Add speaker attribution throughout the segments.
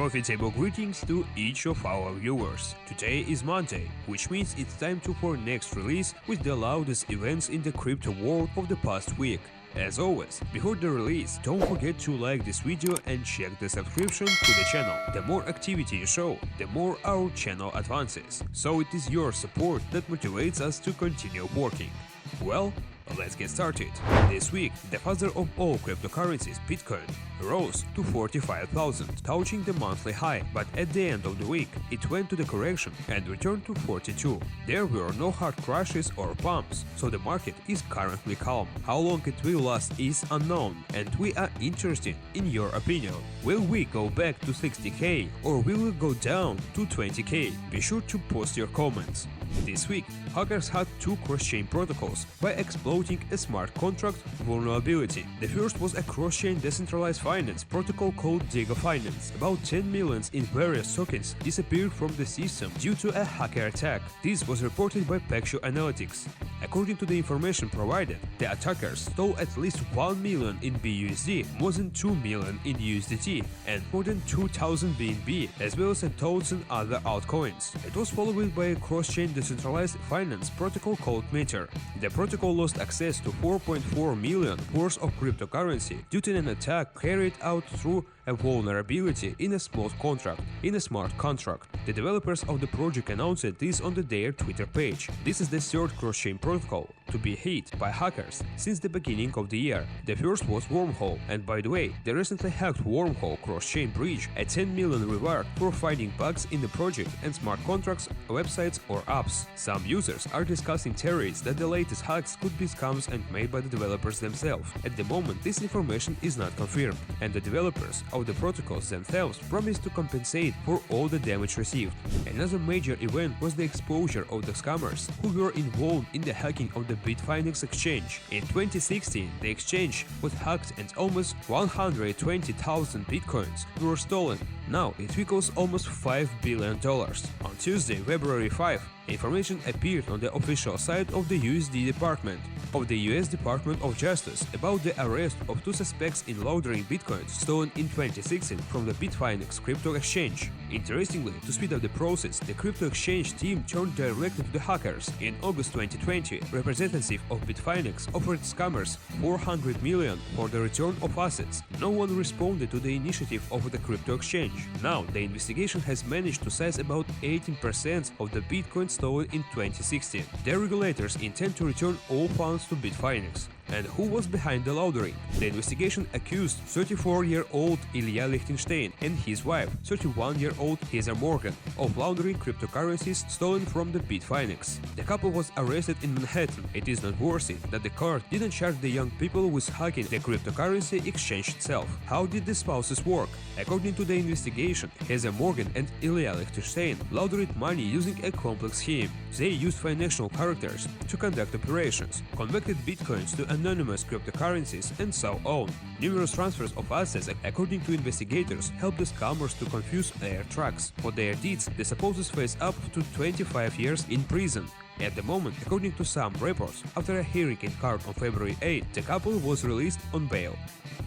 Speaker 1: Profitable greetings to each of our viewers. Today is Monday, which means it's time for next release with the loudest events in the crypto world of the past week. As always, before the release, don't forget to like this video and check the subscription to the channel. The more activity you show, the more our channel advances. So it is your support that motivates us to continue working. Well, let's get started. This week, the father of all cryptocurrencies, Bitcoin, rose to 45,000, touching the monthly high, but at the end of the week, it went to the correction and returned to 42. There were no hard crashes or pumps, so the market is currently calm. How long it will last is unknown, and we are interested in your opinion. Will we go back to 60k or will we go down to 20k? Be sure to post your comments. This week, hackers hacked two cross-chain protocols by exploiting a smart contract vulnerability. The first was a cross-chain decentralized finance protocol called Bifinex. About 10 million in various tokens disappeared from the system due to a hacker attack. This was reported by Pexio Analytics. According to the information provided, the attackers stole at least 1 million in BUSD, more than 2 million in USDT, and more than 2,000 BNB, as well as 1,000 other altcoins. It was followed by a cross-chain decentralized finance protocol called Meter. The protocol lost access to 4.4 million worth of cryptocurrency due to an attack carried out through a vulnerability in a smart contract. The developers of the project announced this on their Twitter page. This is the third cross-chain protocol to be hit by hackers since the beginning of the year. The first was Wormhole, and by the way, the recently hacked Wormhole cross-chain breach a 10 million reward for finding bugs in the project and smart contracts, websites or apps. Some users are discussing theories that the latest hacks could be scams and made by the developers themselves. At the moment, this information is not confirmed, and the developers of the protocols themselves promised to compensate for all the damage received. Another major event was the exposure of the scammers who were involved in the hacking of the Bifinex exchange. In 2016, the exchange was hacked and almost 120,000 bitcoins were stolen. Now it equals almost $5 billion. On Tuesday, February 5, information appeared on the official site of the USD Department of the US Department of Justice about the arrest of two suspects in laundering bitcoins stolen in 2016 from the Bifinex crypto exchange. Interestingly, to speed up the process, the crypto exchange team turned directly to the hackers. In August 2020, representative of Bifinex offered scammers $400 million for the return of assets. No one responded to the initiative of the crypto exchange. Now, the investigation has managed to seize about 18% of the bitcoin stolen in 2016. The regulators intend to return all funds to Bifinex. And who was behind the laundering? The investigation accused 34-year-old Ilya Lichtenstein and his wife, 31-year-old Heather Morgan, of laundering cryptocurrencies stolen from the Bifinex. The couple was arrested in Manhattan. It is noteworthy that the court didn't charge the young people with hacking the cryptocurrency exchange itself. How did the spouses work? According to the investigation, Heather Morgan and Ilya Lichtenstein laundered money using a complex scheme. They used financial characters to conduct operations, converted bitcoins to anonymous cryptocurrencies, and so on. Numerous transfers of assets, according to investigators, helped the scammers to confuse their tracks. For their deeds, the supposed face up to 25 years in prison. At the moment, according to some reports, after a hearing in court on February 8, the couple was released on bail.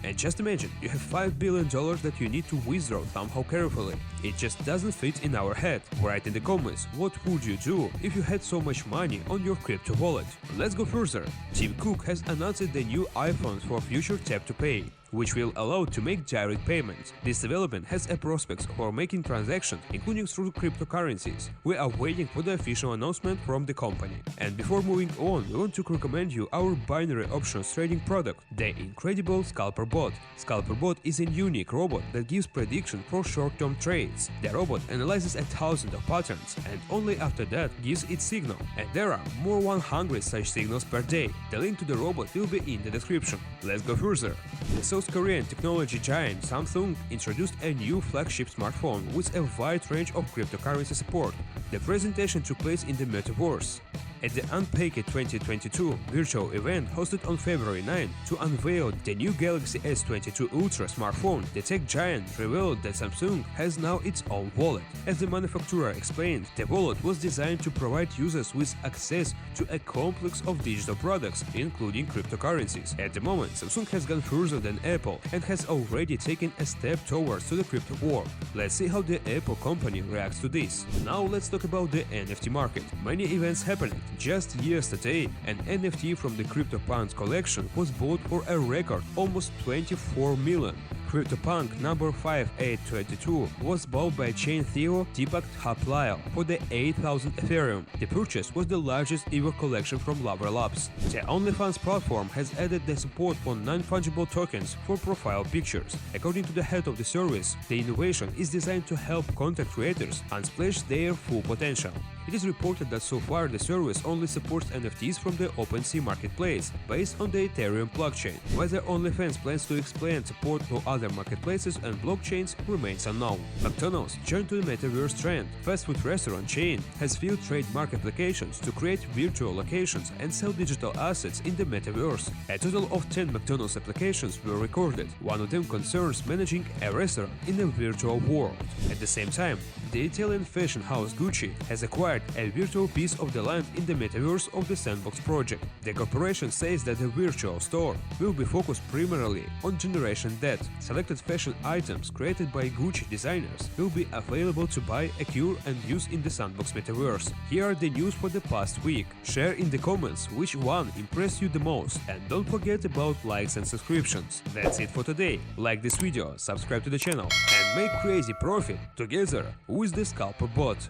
Speaker 1: And just imagine, you have $5 billion that you need to withdraw somehow carefully. It just doesn't fit in our head. Write in the comments, what would you do if you had so much money on your crypto wallet? Let's go further. Tim Cook has announced the new iPhones for future tap to pay, which will allow to make direct payments. This development has a prospect for making transactions, including through cryptocurrencies. We are waiting for the official announcement from the company. And before moving on, we want to recommend you our binary options trading product, the incredible Scalper bot. Scalper bot is a unique robot that gives prediction for short-term trades. The robot analyzes 1,000 of patterns and only after that gives its signal. And there are more 100 such signals per day. The link to the robot will be in the description. Let's go further. The South Korean technology giant Samsung introduced a new flagship smartphone with a wide range of cryptocurrency support. The presentation took place in the metaverse. At the Unpacked 2022 virtual event hosted on February 9 to unveil the new Galaxy S22 Ultra smartphone, the tech giant revealed that Samsung has now its own wallet. As the manufacturer explained, the wallet was designed to provide users with access to a complex of digital products, including cryptocurrencies. At the moment, Samsung has gone further than Apple and has already taken a step towards to the crypto world. Let's see how the Apple company reacts to this. Now let's talk about the NFT market. Many events happened. Just yesterday, an NFT from the CryptoPunks collection was bought for a record almost 24 million. CryptoPunk number 5822 was bought by chain Theo Deepak Haplaya for the 8,000 Ethereum. The purchase was the largest ever collection from Lover Labs. The ONLYFANS platform has added the support for non-fungible tokens for profile pictures. According to the head of the service, the innovation is designed to help content creators unsplash their full potential. It is reported that so far the service only supports NFTs from the OpenSea marketplace based on the Ethereum blockchain. Whether OnlyFans plans to expand support for other marketplaces and blockchains remains unknown. McDonald's joined to the metaverse trend. Fast food restaurant chain has built trademark applications to create virtual locations and sell digital assets in the metaverse. A total of 10 McDonald's applications were recorded. One of them concerns managing a restaurant in a virtual world. At the same time, the Italian fashion house Gucci has acquired a virtual piece of the land in the metaverse of the Sandbox project. The corporation says that the virtual store will be focused primarily on Generation Z. Selected fashion items created by Gucci designers will be available to buy, acquire and use in the Sandbox metaverse. Here are the news for the past week. Share in the comments which one impressed you the most, and don't forget about likes and subscriptions. That's it for today. Like this video, subscribe to the channel and make crazy profit together with the Scalper bot.